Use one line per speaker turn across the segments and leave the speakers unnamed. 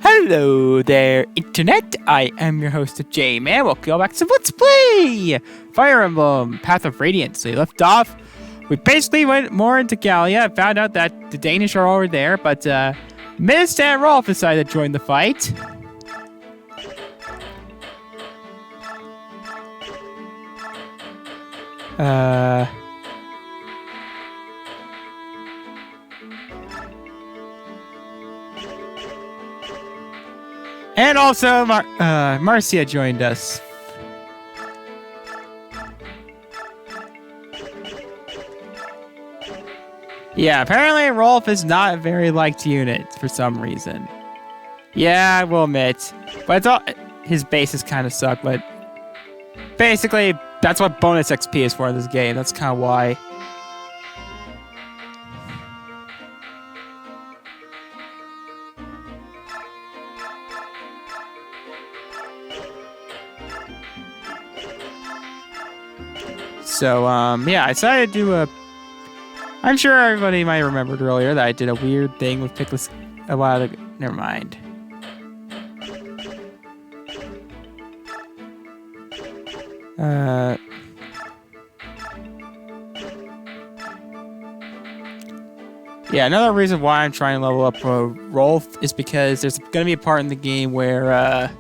Hello there, Internet! I am your host, J-Man. Welcome back to Let's Play Fire Emblem, Path of Radiance. So we left off. We basically went more into Gallia. Found out that the Danish are already there, but Mist and Rolf decided to join the fight. And also, Marcia joined us. Yeah, apparently Rolf is not a very liked unit for some reason. Yeah, I will admit. But it's all, his bases kind of suck, but basically, that's what bonus XP is for in this game. That's kind of why. So, yeah, I decided to do a... I'm sure everybody might have remembered earlier that I did a weird thing with Pickless a while ago. Never mind. Yeah, another reason why I'm trying to level up Rolf is because there's going to be a part in the game where,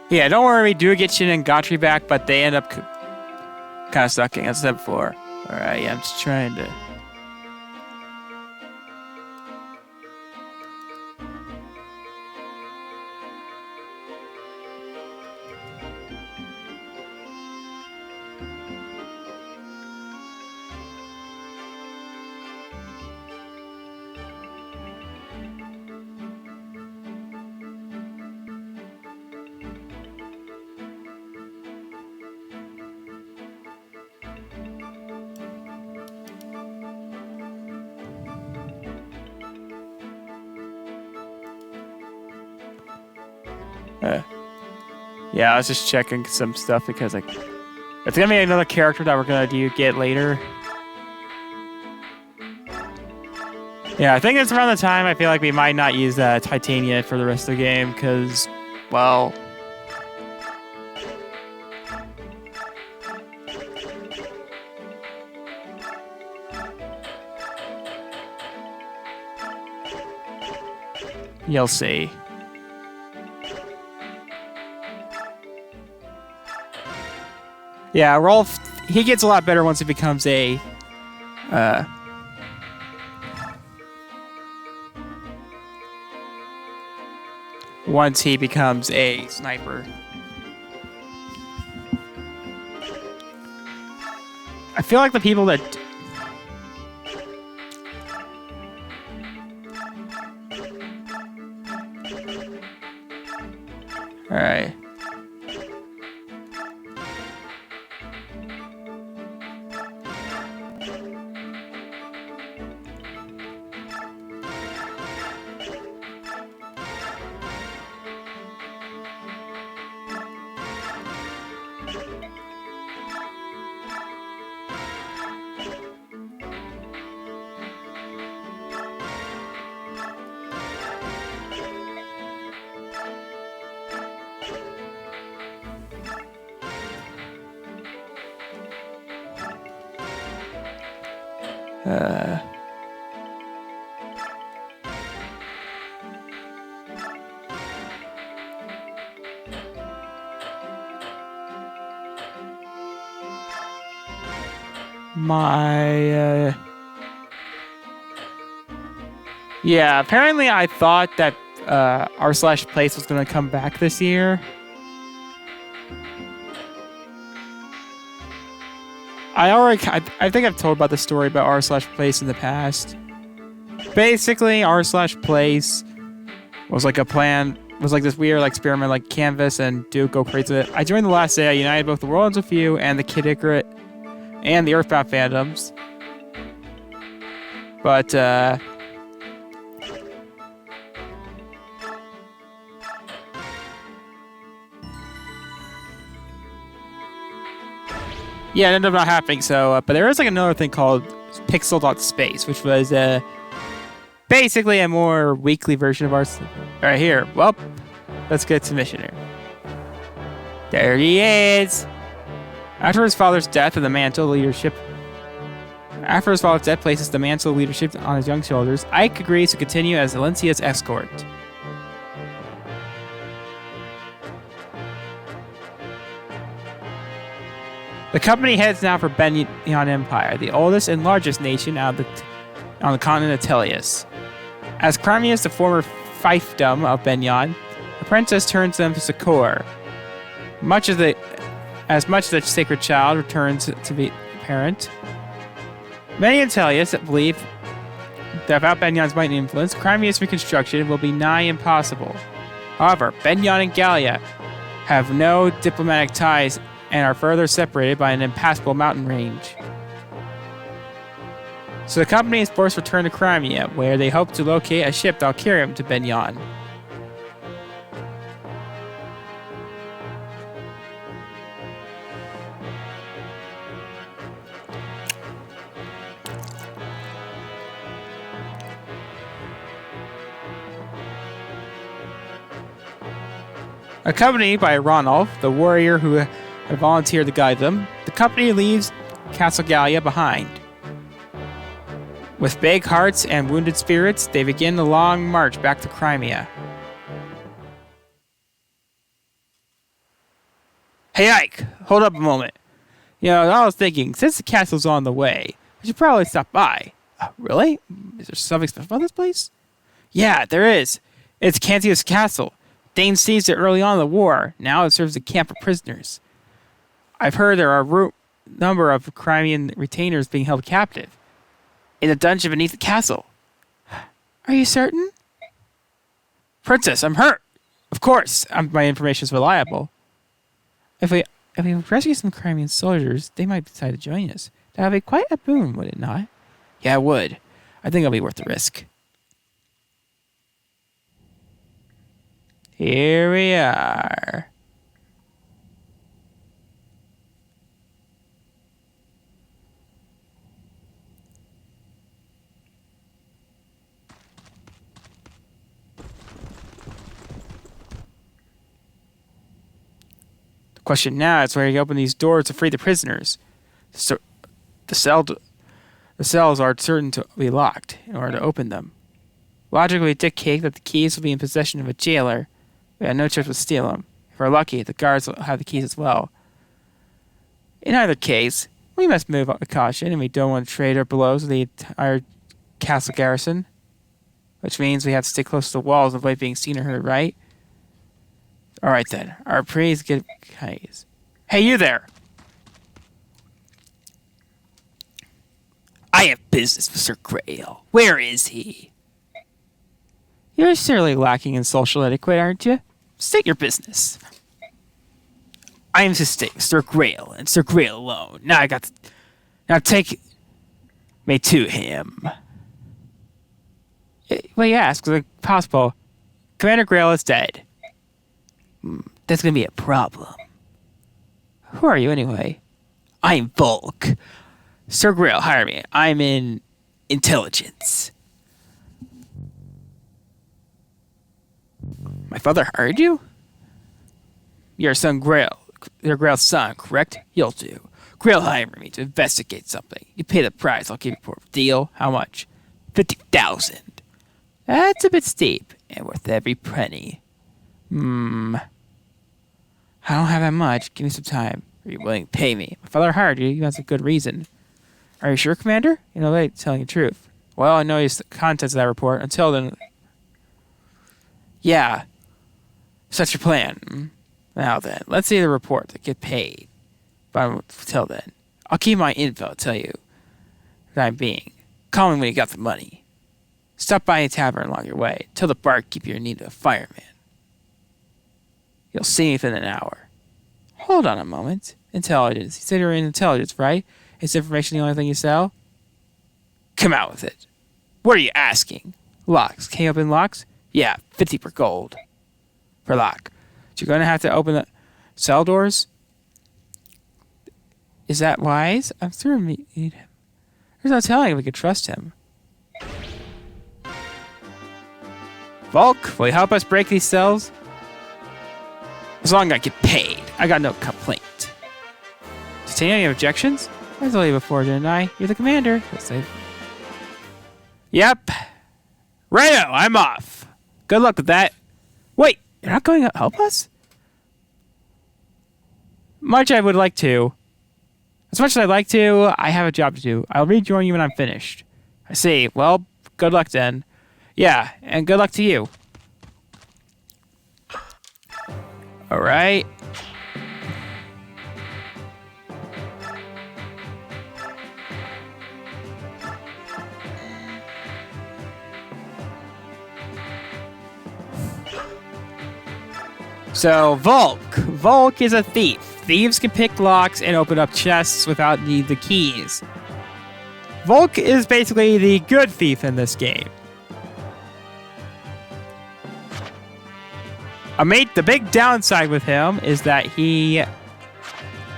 yeah, don't worry, we do get Shin and Gotri back, but they end up kind of sucking, as I said before. Alright, yeah, I'm just trying to... yeah, I was just checking some stuff because like it's gonna be another character that we're gonna get later. Yeah, I think it's around the time I feel like we might not use Titania for the rest of the game because, well, you'll see. Yeah, Rolf, he gets a lot better once he becomes a, once he becomes a sniper. I feel like the people that... Alright. Yeah, apparently I thought that r/place was going to come back this year. I think I've told about the story about r/place in the past. Basically, r/place was like a plan was like this weird like experiment, like Canvas and Duke go crazy with it. I joined the last day. I united both the Worlds with You and the Kid Icarus and the Earthbound Phantoms. But yeah, it ended up not happening. So, but there is like another thing called Pixel.space, which was basically a more weekly version of ours. Right here. Well, let's get to mission here. There he is. After his father's death and the mantle leadership. After his father's death places the mantle of leadership on his young shoulders, Ike agrees to continue as Valencia's escort. The company heads now for Benyon Empire, the oldest and largest nation on the continent of Tellius. As Crimea is the former fiefdom of Benyon, the princess turns them to succor. As much as the sacred child returns to be parent. Many in Tellius believe that without Benyon's might and influence, Crimea's reconstruction will be nigh impossible. However, Benyon and Gallia have no diplomatic ties and are further separated by an impassable mountain range. So the company is forced to return to Crimea, where they hope to locate a ship that will carry them to Benyon. Accompanied by Ronulf, the warrior who had volunteered to guide them, the company leaves Castle Gallia behind. With big hearts and wounded spirits, they begin the long march back to Crimea. Hey Ike, hold up a moment. You know, I was thinking, since the castle's on the way, we should probably stop by. Really? Is there something special about this place? Yeah, there is. It's Cantius Castle. Danes seized it early on in the war. Now it serves as a camp for prisoners. I've heard there are a number of Crimean retainers being held captive in a dungeon beneath the castle. Are you certain? Princess, I'm hurt. Of course, my information is reliable. If we rescue some Crimean soldiers, they might decide to join us. That would be quite a boon, would it not? Yeah, it would. I think it'll be worth the risk. Here we are. The question now is where you open these doors to free the prisoners. So the cells are certain to be locked in order to open them. Logic would dictate that the keys will be in possession of a jailer. We have no choice but to steal them. If we're lucky, the guards will have the keys as well. In either case, we must move with caution, and we don't want to trade our blows with the entire castle garrison. Which means we have to stay close to the walls and avoid being seen or heard, right? Alright then, our praise get keys. Hey, you there! I have business with Sir Grail. Where is he? You're surely lacking in social etiquette, aren't you? State your business. I am to stay with Sir Grail, and Sir Grail alone. Now take me to him. Well, you ask, because it's possible. Commander Grail is dead. That's going to be a problem. Who are you, anyway? I'm Volk. Sir Grail, hire me. I'm in intelligence. My father hired you? Your son Grail. Your Grail's son, correct? You'll do. Grail hired me to investigate something. You pay the price, I'll give you a deal. How much? 50,000. That's a bit steep, and worth every penny. I don't have that much. Give me some time. Are you willing to pay me? My father hired you. You have a good reason. Are you sure, Commander? You know, they're telling the truth. Well, I know the contents of that report. Until then... Yeah. Such your plan. Now then, let's see the report to get paid. But until then, I'll keep my info, tell you that I'm being. Call me when you got the money. Stop by a tavern along your way. Tell the barkeeper you need a fireman. You'll see within an hour. Hold on a moment. Intelligence. You said you're in intelligence, right? Is information the only thing you sell? Come out with it. What are you asking? Locks. Can you open locks? Yeah, 50 per gold. Per lock. So you're going to have to open the cell doors? Is that wise? I'm sure we need him. There's no telling if we could trust him. Volk, will you help us break these cells? As long as I get paid, I got no complaint. Sustain any objections? I told you before, didn't I? You're the commander. Yep. Righto, I'm off. Good luck with that. Wait, you're not going to help us? Much I would like to. As much as I'd like to, I have a job to do. I'll rejoin you when I'm finished. I see. Well, good luck then. Yeah, and good luck to you. All right. So, Volk. Volk is a thief. Thieves can pick locks and open up chests without needing the keys. Volk is basically the good thief in this game. The big downside with him is that he...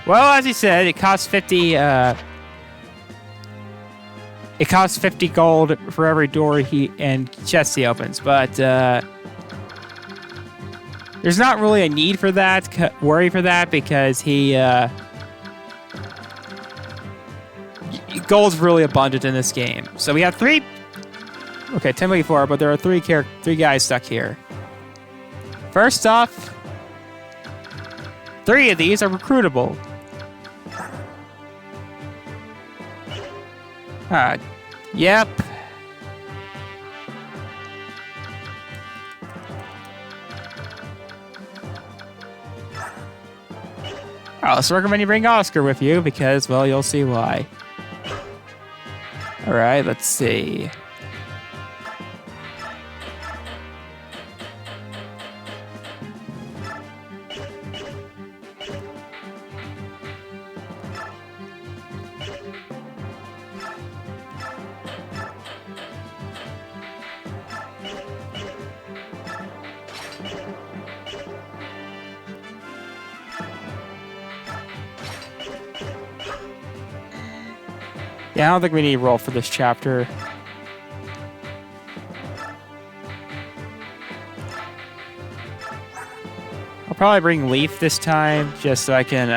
Well, as he said, it costs 50... it costs 50 gold for every door and chest he opens, but... there's not really a need for that, worry for that, because gold's really abundant in this game. So we have 3... Okay, 1024, but there are three guys stuck here. First off, 3 of these are recruitable. Yep. I also recommend you bring Oscar with you because, well, you'll see why. Alright, let's see. Yeah, I don't think we need to roll for this chapter. I'll probably bring Leaf this time, just so I can,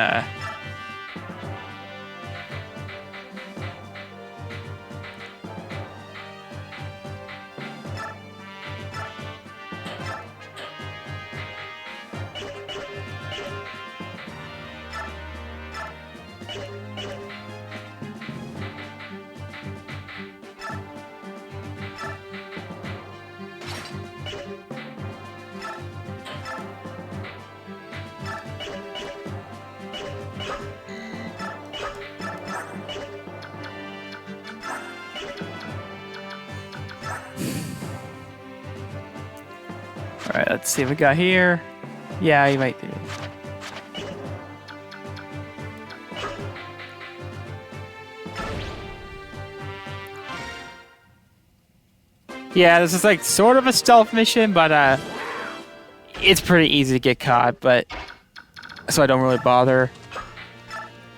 Alright, let's see what we got here. Yeah, you might do. Yeah, this is like sort of a stealth mission, but it's pretty easy to get caught, but so I don't really bother.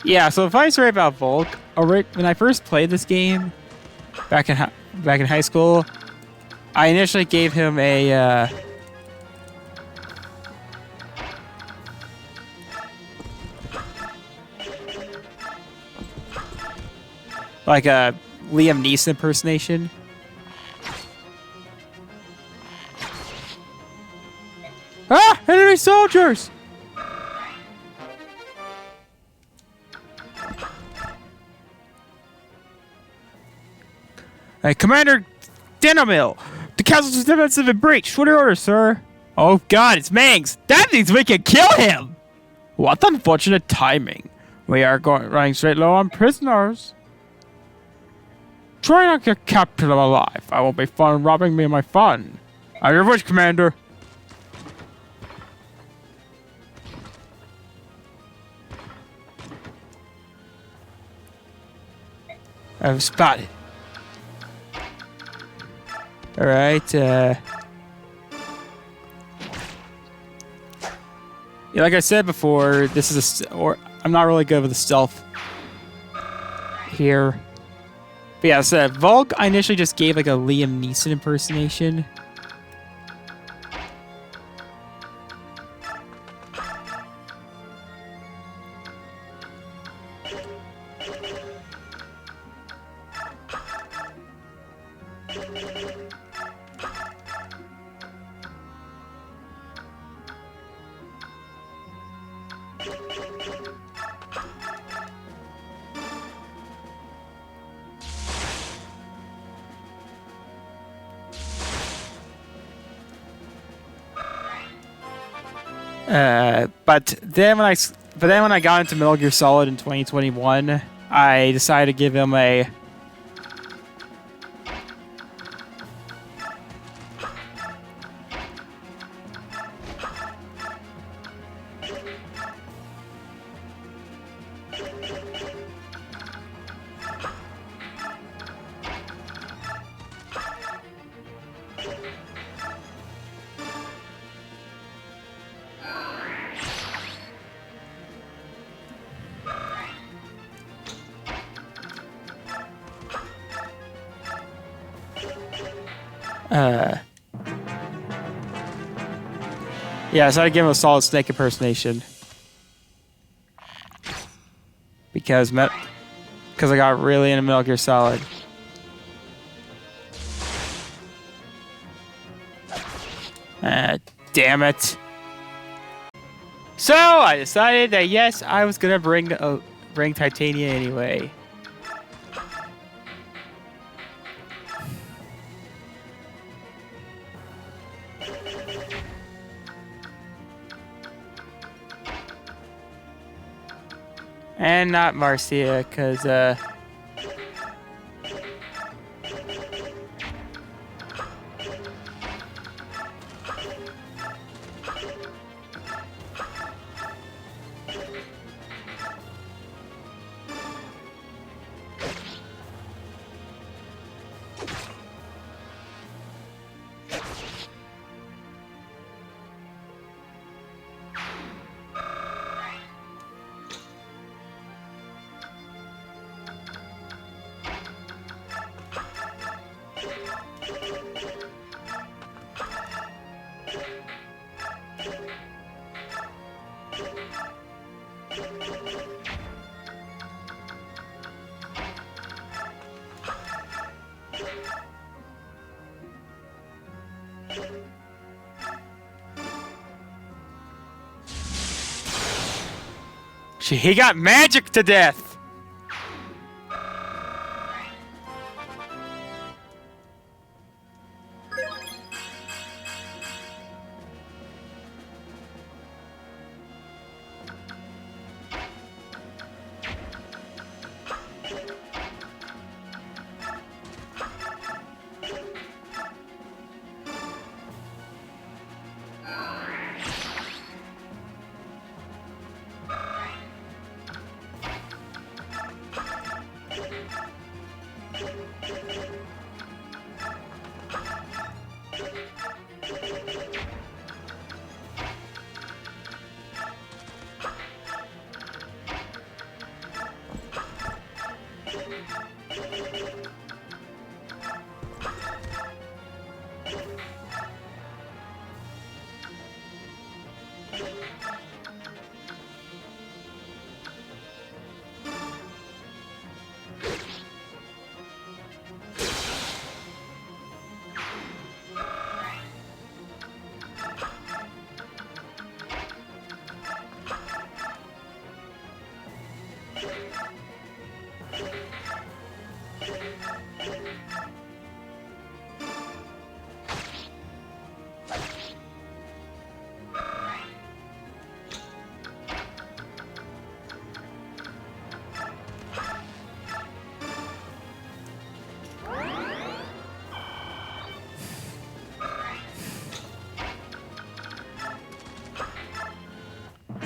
Yeah, so if I story about Volk, when I first played this game back in high school, I initially gave him a like a Liam Neeson impersonation. Ah! Enemy soldiers! Hey, Commander Dinamil! The castle's defense has been breached. What are your orders, sir? Oh god, it's Mangs! That means we can kill him! What unfortunate timing. We are running straight low on prisoners. Try not to get captured alive. I won't be fun robbing me of my fun. I'm your wish, Commander. I've spotted. All right. Yeah, like I said before, this is I'm not really good with the stealth here. But yeah, so Volk, I initially just gave like a Liam Neeson impersonation. But then when I got into Metal Gear Solid in 2021, I decided to give him a yeah, so I give him a Solid Snake impersonation because I got really into Metal Gear Solid. Damn it! So I decided that yes, I was gonna bring Titania anyway. And not Marcia, because, he got magic to death!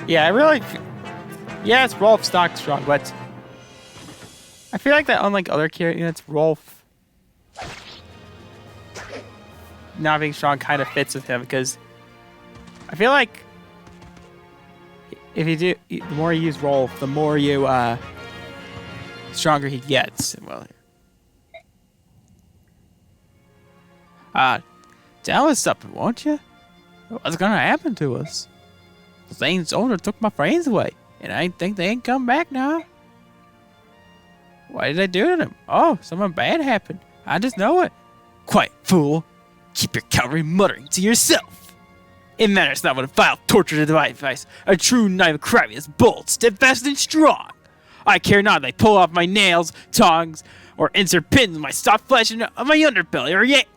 Yeah, I really... Yeah, it's Rolf Stock strong, but... I feel like that unlike other character units, Rolf not being strong kind of fits with him because I feel like if you do, the more you use Rolf, the more you stronger he gets. Well, tell us something, won't you? What's gonna happen to us? Zane's owner took my friends away, and I think they ain't come back now. What did I do to them? Oh, something bad happened. I just know it. Quiet, fool. Keep your cowardly muttering to yourself. It matters not what a vile torture to the device. A true knight of crime is bold, steadfast, and strong. I care not if they pull off my nails, tongs, or insert pins in my soft flesh and my underbelly, or yet.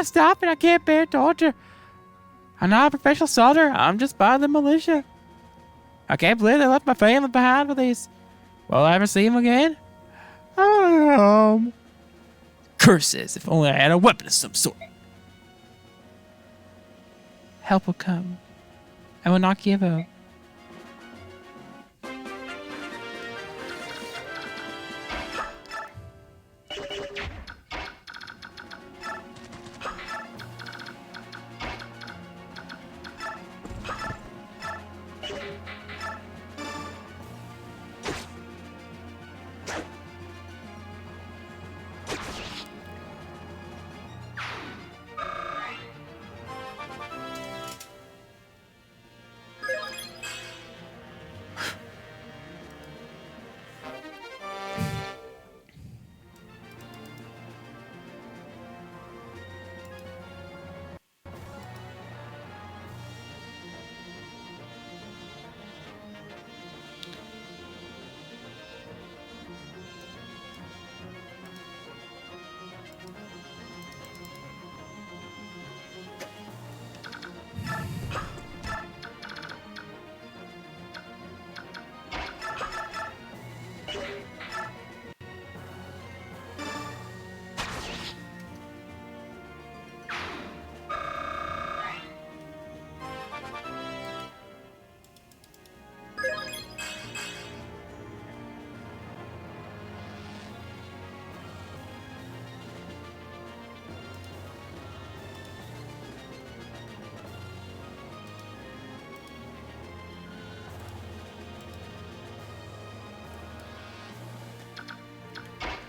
Stop it. I can't bear torture. I'm not a professional soldier. I'm just part of the militia. I can't believe they left my family behind with these. Will I ever see them again? Curses, if only I had a weapon of some sort. Help will come. I will not give up.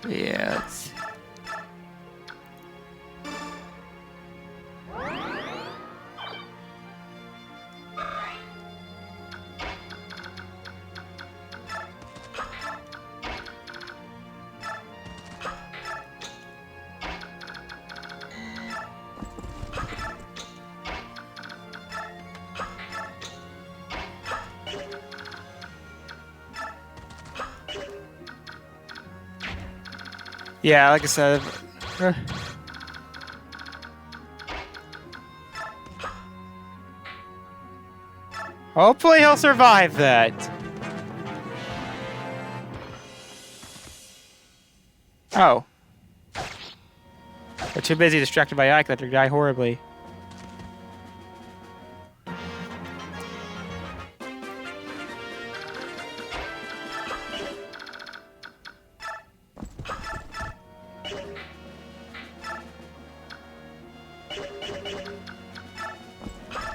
Yeah, it's... Yeah, like I said, hopefully he'll survive that. Oh. We're too busy distracted by Ike to die horribly.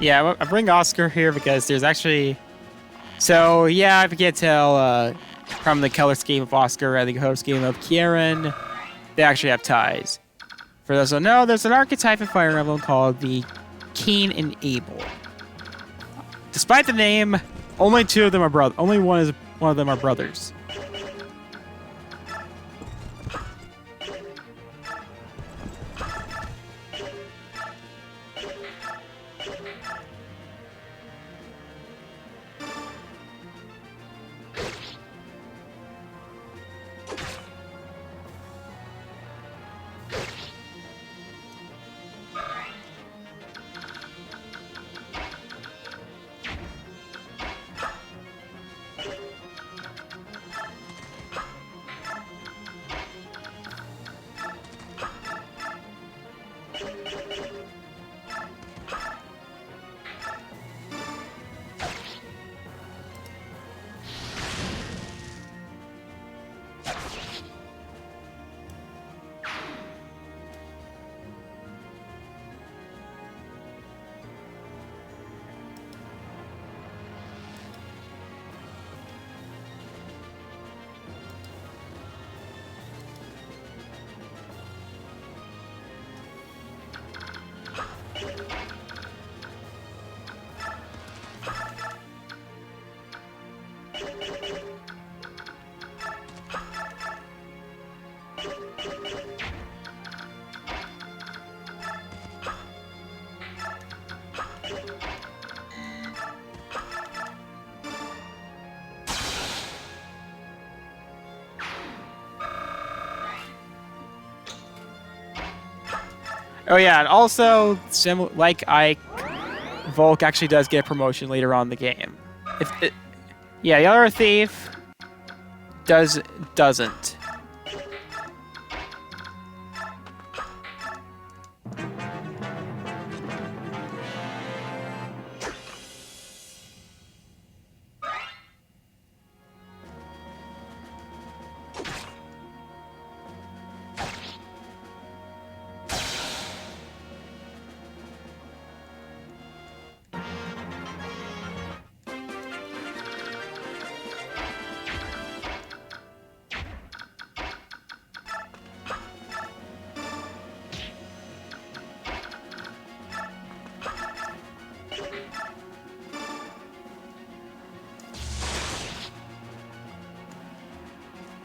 Yeah, I bring Oscar here because there's actually... So, yeah, if you can't tell from the color scheme of Oscar and the color scheme of Kieran, they actually have ties. For those who don't know, there's an archetype in Fire Emblem called the Cain and Abel. Despite the name, only two of them are brothers. Only one of them are brothers. Oh yeah, and also, like Ike, Volk actually does get a promotion later on in the game. Yeah, the other thief doesn't.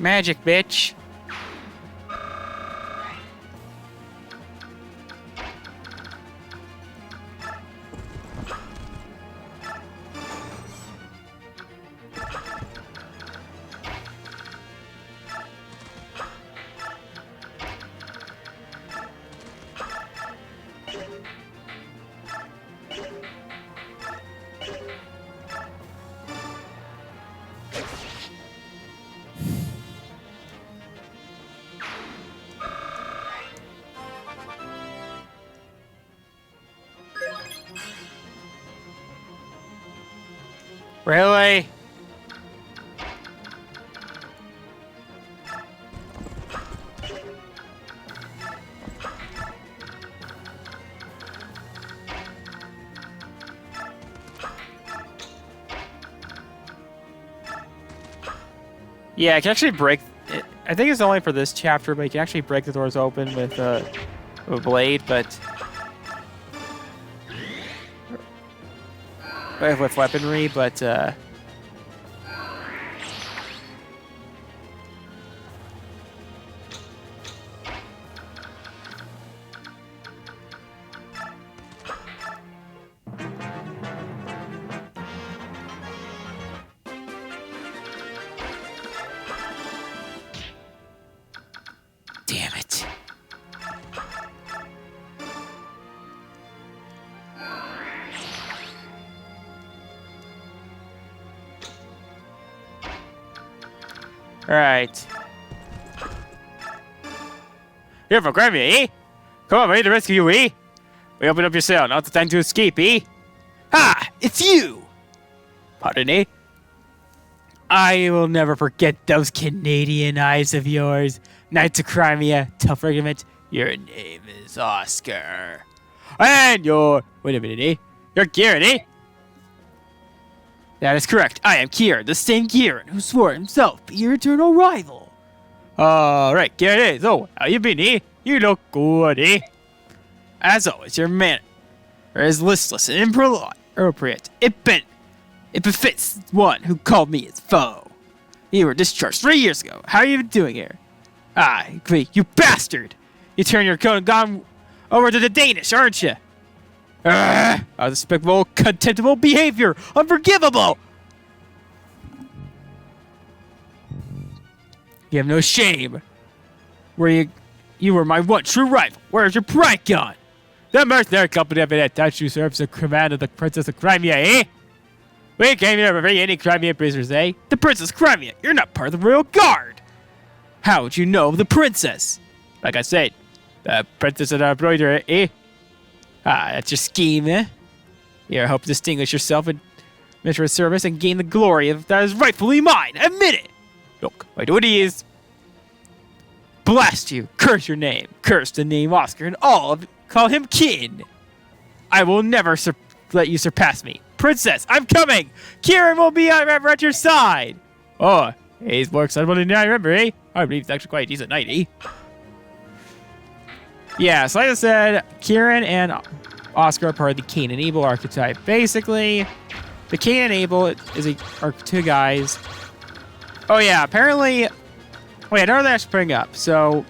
Magic, bitch. Really? Yeah, I can actually break it. I think it's only for this chapter, but you can actually break the doors open with a blade, but with weaponry, but damn it. All right. Here for grab me, eh? Come on, ready to rescue you, eh? We open up your cell. Now's the time to escape, eh? Ha! It's you! Pardon, eh? I will never forget those Canadian eyes of yours. Knights of Crimea, tough regiment. Your name is Oscar. And you're... Wait a minute, eh? You're Kieran, eh? That is correct. I am Kieran, the same Kieran who swore himself be your eternal rival. Alright, Kieran, eh? So, how you been, eh? You look good, eh? As always, your manner is listless and inappropriate. It befits one who called me his foe. You were discharged 3 years ago. How are you doing here? Ah, you bastard! You turned your coat and gone over to the Danish, aren't you? Despicable, contemptible behavior! Unforgivable! You have no shame. You were my one true rival. Where's your pride gone? The mercenary company of it attached you serves the command of the Princess of Crimea, eh? We came here to free any Crimean prisoners, eh? The Princess of Crimea, you're not part of the royal guard. How would you know the princess? Like I said, the Princess of the Embroiderer, eh? Ah, that's your scheme, eh? You hope to distinguish yourself in military service and gain the glory of that is rightfully mine. Admit it! Look, my duty is... blast you, curse your name, curse the name Oscar, and all of call him kin. I will never let you surpass me. Princess, I'm coming! Kieran will be ever at your side! Oh, he's more excitable than I remember, eh? I believe it's actually quite a decent night, eh? Yeah, so like I said, Kieran and Oscar are part of the Cain and Abel archetype. Basically, the Cain and Abel are two guys. Oh yeah, apparently... Wait, another thing I should bring up. So...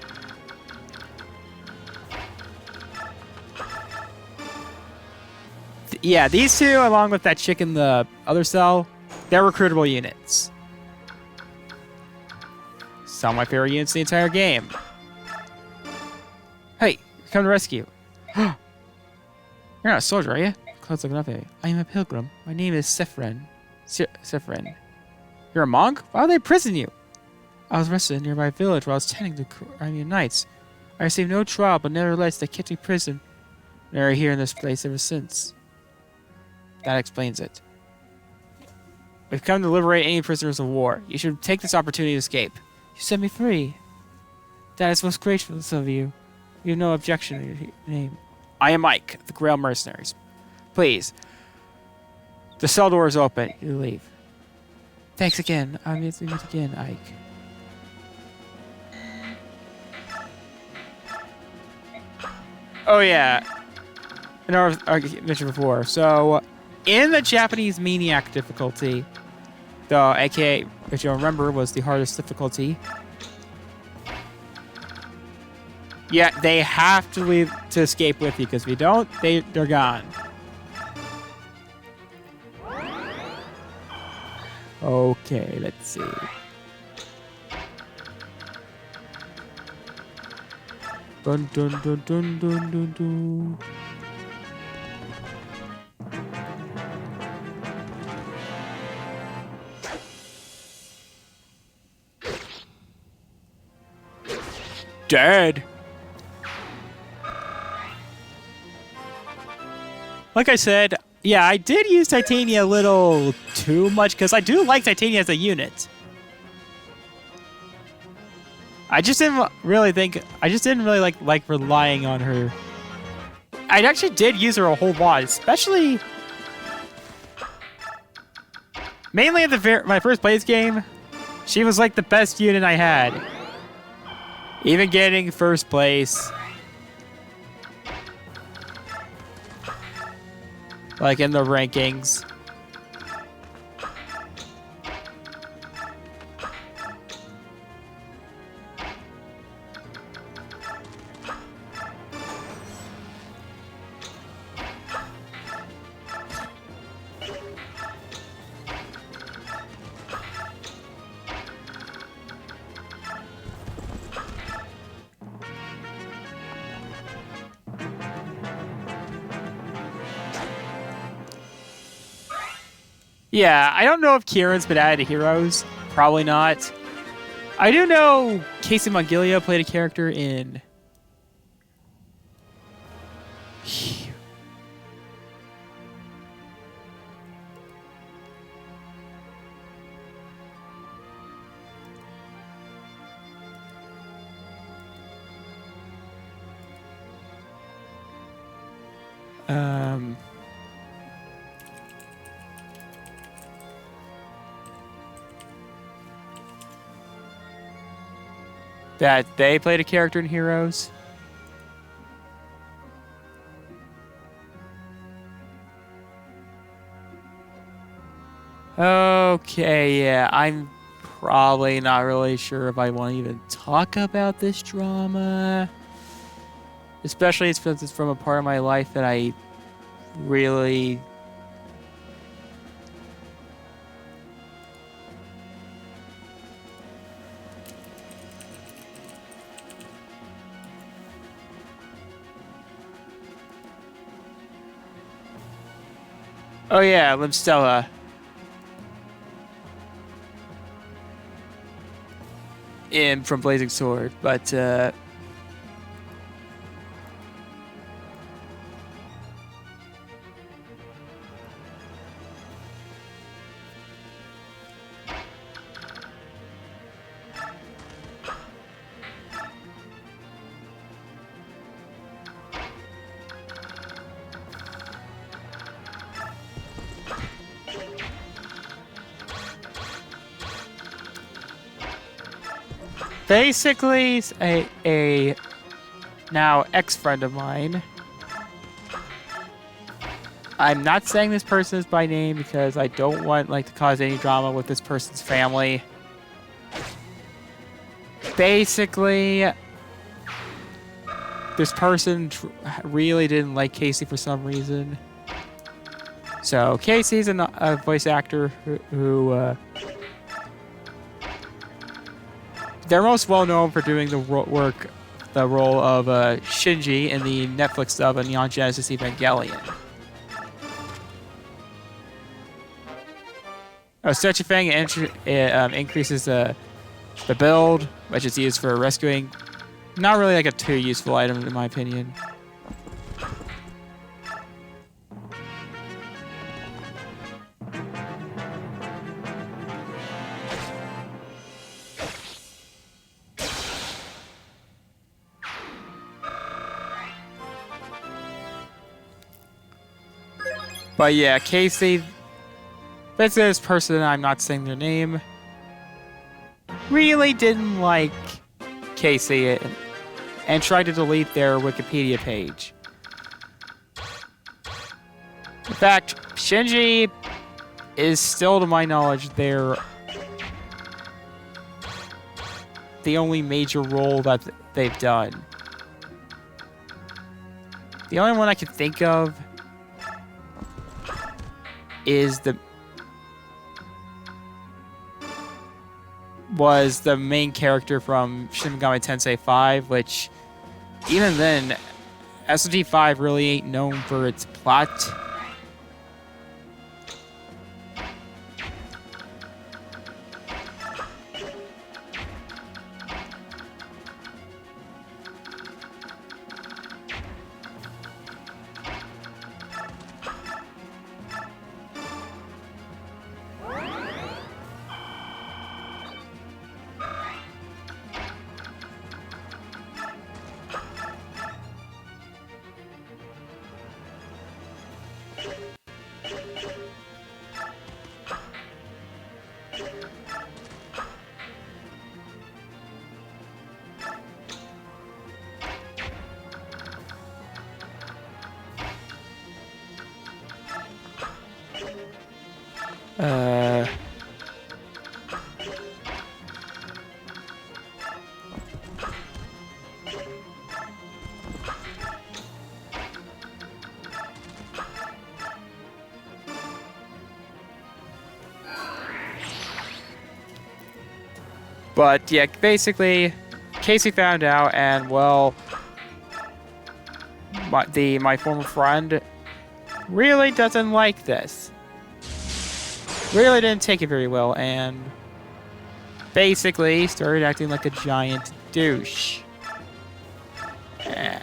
yeah, these two, along with that chick in the other cell, they're recruitable units. Some of my favorite units in the entire game. Hey, come to rescue. You're not a soldier, are you? Close looking up at me. I am a pilgrim. My name is Sifren. Sifren. You're a monk? Why would they imprison you? I was arrested in a nearby village while I was tending the Crimean Knights. I received no trial, but nevertheless they kept me in prison. And are here in this place ever since. That explains it. We've come to liberate any prisoners of war. You should take this opportunity to escape. You set me free. That is most gracious of you. You have no objection to your name. I am Ike, the Grail Mercenaries. Please. The cell door is open. You leave. Thanks again. I'll meet you again, Ike. Oh, yeah. I know I mentioned before. So, in the Japanese Maniac difficulty, the aka, if you remember, was the hardest difficulty. Yeah, they have to leave to escape with you, because if you don't, they're gone. Okay, let's see. Dun dun dun dun dun dun dun. Dead. Like I said, yeah, I did use Titania a little too much because I do like Titania as a unit. I just didn't really like relying on her. I actually did use her a whole lot, especially mainly at my first plays game. She was like the best unit I had. Even getting first place. Like in the rankings. Yeah, I don't know if Kieran's been added to Heroes. Probably not. I do know Casey Mongilia played a character in... that they played a character in Heroes. Okay, yeah, I'm probably not really sure if I want to even talk about this drama. Especially since it's from a part of my life that I really... Oh yeah, Limstella. From Blazing Sword, but basically a now ex-friend of mine. I'm not saying this person is by name because I don't want to cause any drama with this person's family. Basically, this person really didn't like Casey for some reason. So Casey's a voice actor who they're most well known for doing the work the role of Shinji in the Netflix dub of Neon Genesis Evangelion. Stretchy Fang increases the build, which is used for rescuing. Not really like a too useful item in my opinion. But yeah, Casey, basically this person, I'm not saying their name, really didn't like Casey and tried to delete their Wikipedia page. In fact, Shinji is still, to my knowledge, the only major role that they've done. The only one I can think of was the main character from Shin Megami Tensei 5, which even then, SMT 5 really ain't known for its plot. But yeah, basically, Casey found out, and well, my former friend really doesn't like this. Really didn't take it very well, and basically started acting like a giant douche. Eh.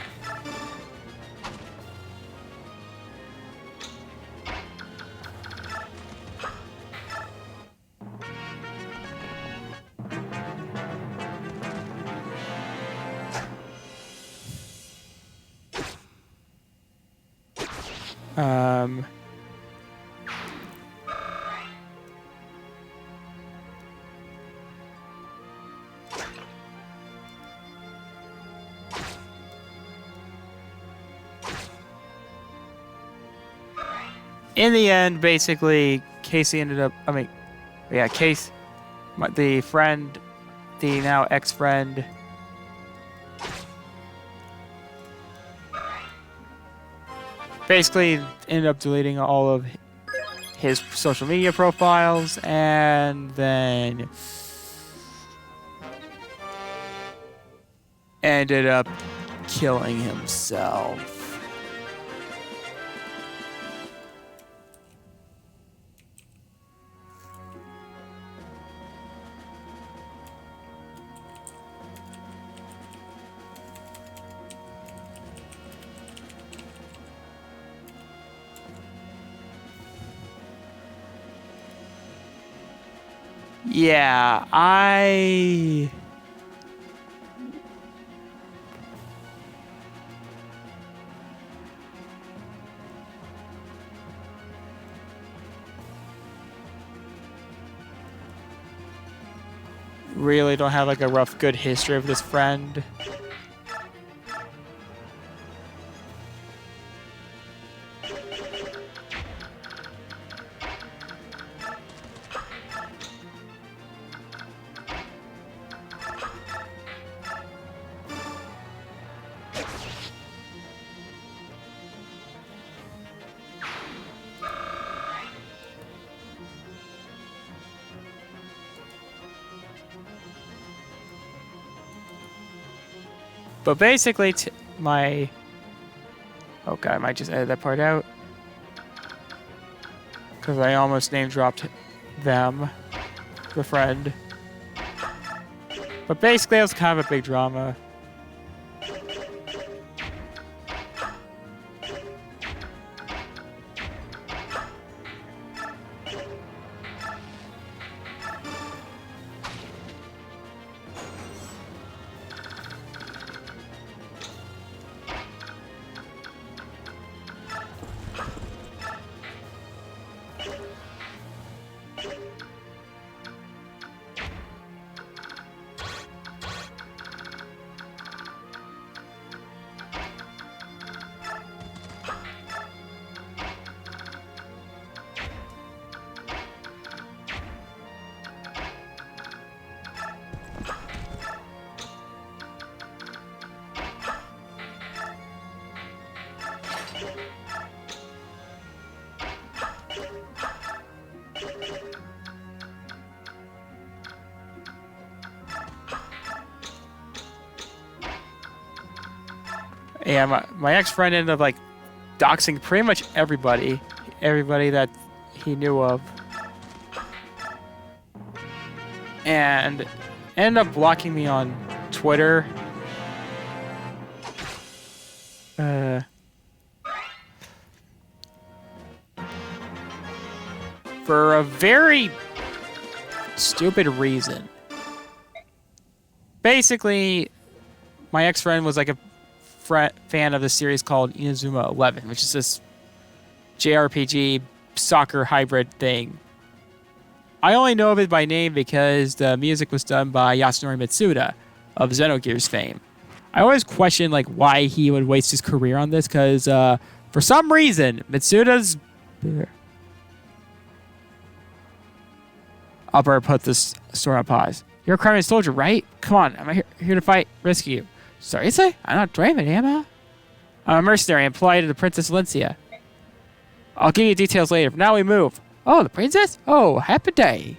In the end, basically, Casey ended up, the friend, the now ex-friend, basically ended up deleting all of his social media profiles, and then ended up killing himself. Yeah, I really don't have like a rough good history of this friend. But basically, my... Okay, I might just edit that part out. Because I almost name-dropped them. The friend. But basically, it was kind of a big drama. Yeah, my ex-friend ended up, like, doxing pretty much everybody that he knew of. And ended up blocking me on Twitter. For a very stupid reason. Basically, my ex-friend was like a fan of the series called Inazuma 11, which is this JRPG soccer hybrid thing. I only know of it by name because the music was done by Yasunori Mitsuda of Xenogears fame. I always question like why he would waste his career on this because for some reason Mitsuda's... I'll better put this story on pause. You're a criminal soldier, right? Come on, I'm here to fight, rescue you. Sorry, say? I'm not dreaming, am I? I'm a mercenary employed to the Princess Valencia. I'll give you details later. For now, we move. Oh, the princess? Oh, happy day.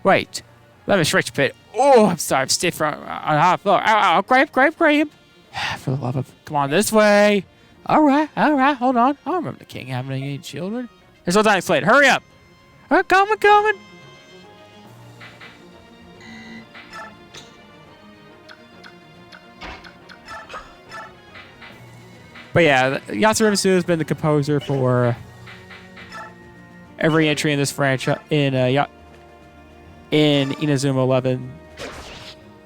Wait. Let me stretch a bit. Oh, I'm sorry. I'm stiff on the hot floor. Ow, ow, grab. For the love of... Come on, this way. All right. Hold on. I don't remember the king having any children. There's no time to slate. Hurry up. I'm coming. But yeah, Yasunori Mitsuda has been the composer for every entry in this franchise in Inazuma 11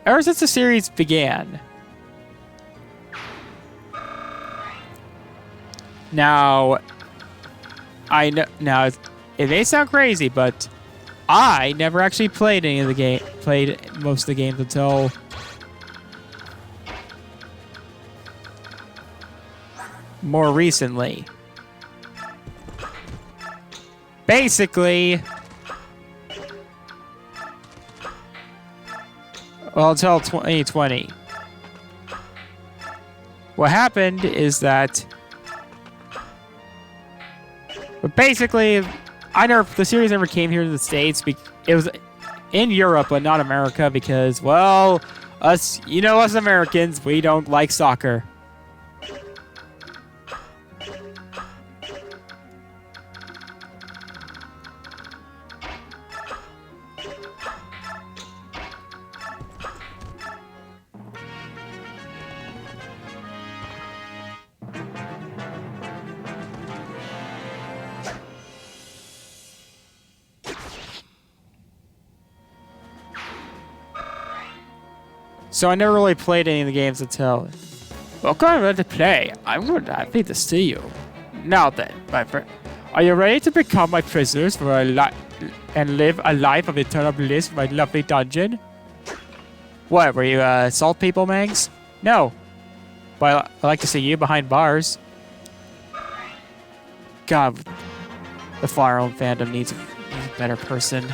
ever since the series began. Now, I know it may sound crazy, but I never actually played most of the games until more recently. Basically, well, until 2020. What happened is that, but basically, the series never came here to the States. It was in Europe, but not America, because, well, us Americans, we don't like soccer. So I never really played any of the games until... Welcome, I'm ready to play. I'm happy to see you. Now then, my friend, are you ready to become my prisoners for and live a life of eternal bliss in my lovely dungeon? What, were you salt people, Mangs? No. But I like to see you behind bars. God, the Fire Emblem fandom needs a better person.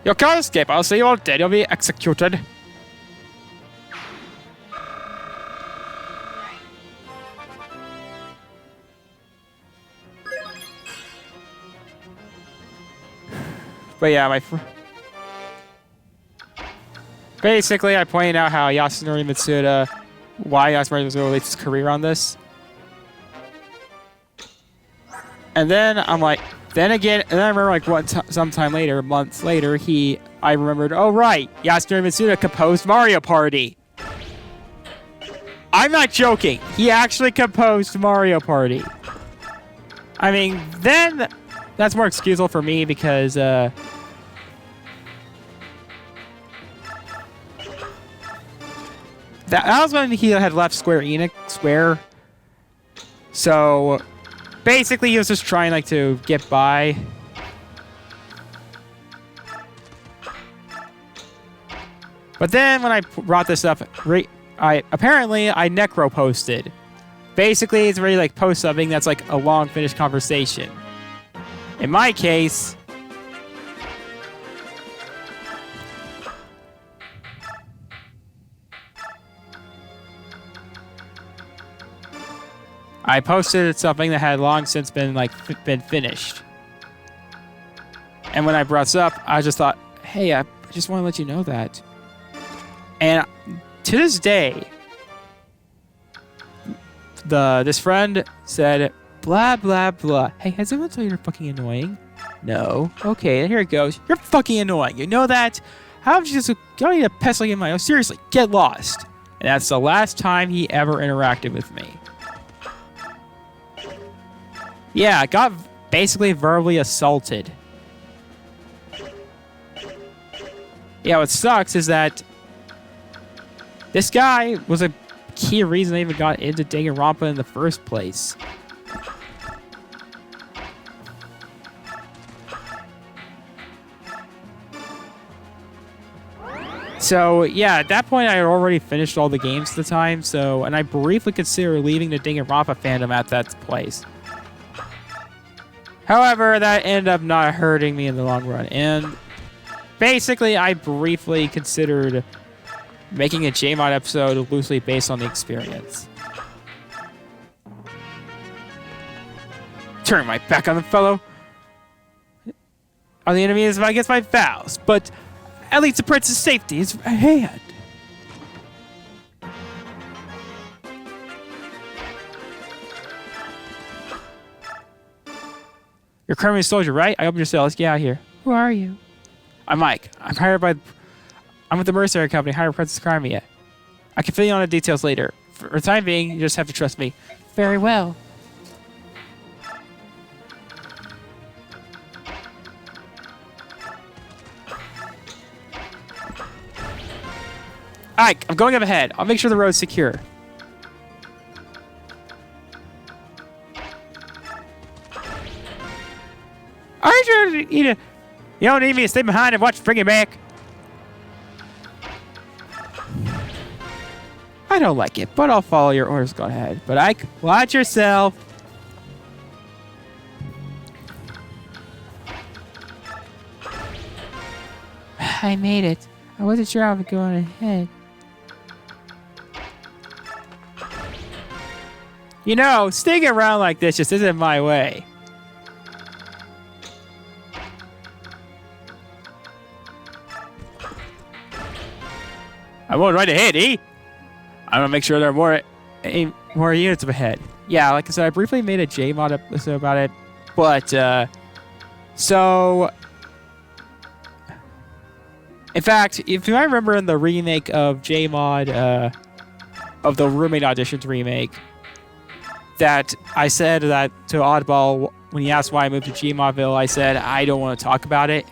You can't escape. I'll say you're dead. You'll be executed. But yeah, basically, I pointed out how Yasunori Mitsuda, why Yasunori Mitsuda relates his career on this. And then I'm like, then again, and then I remember like sometime later, months later, I remembered, oh right, Yasunori Mitsuda composed Mario Party. I'm not joking. He actually composed Mario Party. I mean, then that's more excusable for me because that was when he had left Square. So basically, he was just trying like to get by. But then when I brought this up, I necro posted. Basically, it's really like post something that's like a long finished conversation. In my case, I posted something that had long since been finished. And when I brought this up, I just thought, hey, I just want to let you know that. And to this day, this friend said, blah, blah, blah. Hey, has anyone told you you're fucking annoying? No. Okay, here it goes. You're fucking annoying. You know that? How would you just... You don't need to pest like in my... Oh, seriously, get lost. And that's the last time he ever interacted with me. Yeah, I got basically verbally assaulted. Yeah, what sucks is that this guy was a key reason I even got into Danganronpa in the first place. So, yeah, at that point I had already finished all the games at the time, and I briefly considered leaving the Danganronpa fandom at that place. However, that ended up not hurting me in the long run, and basically I briefly considered making a JMod episode loosely based on the experience. Turn my back on the fellow. On the enemy is against my vows, but at least the prince's safety is at hand. You're a criminal soldier, right? I opened your cell. Let's get out of here. Who are you? I'm Mike. I'm with the mercenary company hired by Princess Crimea. I can fill you on the details later. For the time being, you just have to trust me. Very well. Ike, I'm going up ahead. I'll make sure the road's secure. Aren't you don't need me to stay behind and watch bring it back? I don't like it, but I'll follow your orders. Go ahead. But Ike, watch yourself. I made it. I wasn't sure I would go on ahead. You know, sticking around like this just isn't my way. I won't right ahead, eh? I'm gonna make sure there are more units up ahead. Yeah, like I said, I briefly made a JMod episode about it, but so in fact, if you remember in the remake of JMod, of the Roommate Auditions remake, that I said that to Oddball when he asked why I moved to Gmodville, I said I don't want to talk about it.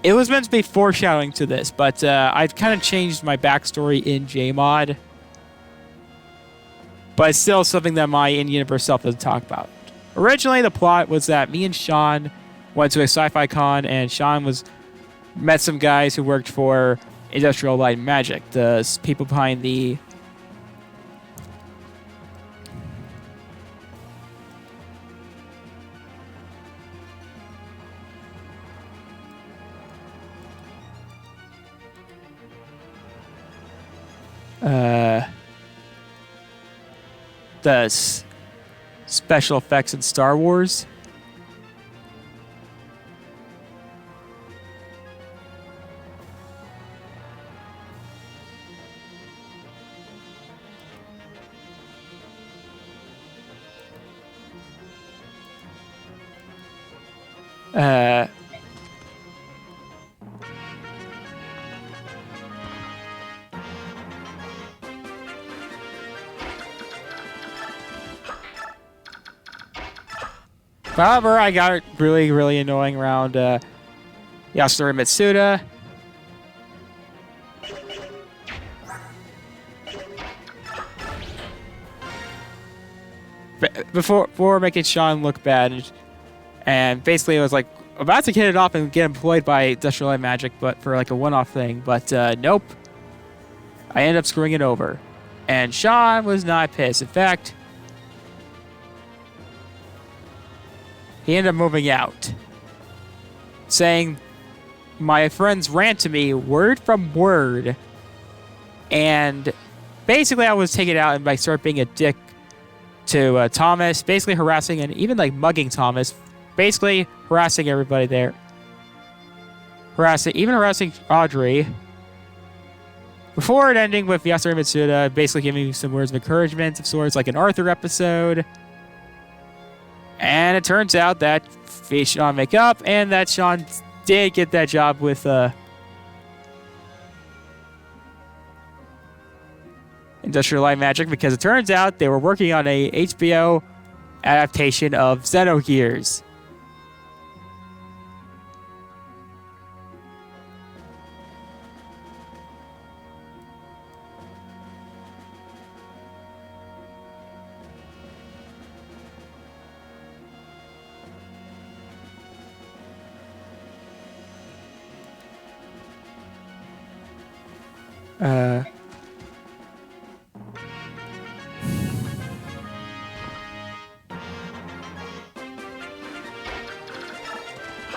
It was meant to be foreshadowing to this, but I've kind of changed my backstory in JMod. But it's still something that my in-universe self doesn't talk about. Originally, the plot was that me and Sean went to a sci-fi con, and Sean met some guys who worked for Industrial Light and Magic, the people behind the... the special effects in Star Wars. However, I got it really, really annoying around Yasunori Mitsuda. Before making Sean look bad, and basically it was like about to hit it off and get employed by Industrial Light Magic, but for like a one-off thing. But nope, I ended up screwing it over, and Sean was not pissed. In fact, he ended up moving out, saying my friends ran to me word from word, and basically I was taken out and like started being a dick to Thomas, basically harassing and even like mugging Thomas, basically harassing everybody there, harassing Audrey. Before it ending with Yasunori Mitsuda basically giving me some words of encouragement of sorts, like an Arthur episode. And it turns out that Sean make up, and that Sean did get that job with Industrial Light Magic, because it turns out they were working on a HBO adaptation of Xenogears.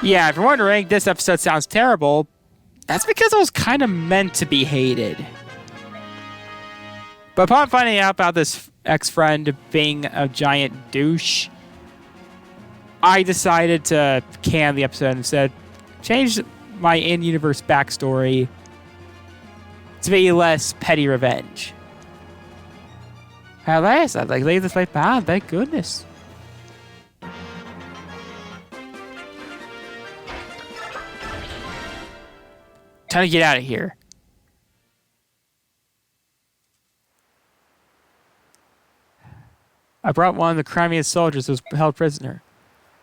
Yeah, if you're wondering, this episode sounds terrible. That's because it was kind of meant to be hated. But upon finding out about this ex-friend being a giant douche, I decided to can the episode and instead change my in-universe backstory to be less petty revenge. At last, I'd like leave this life behind, thank goodness. Time to get out of here. I brought one of the Crimean soldiers who was held prisoner.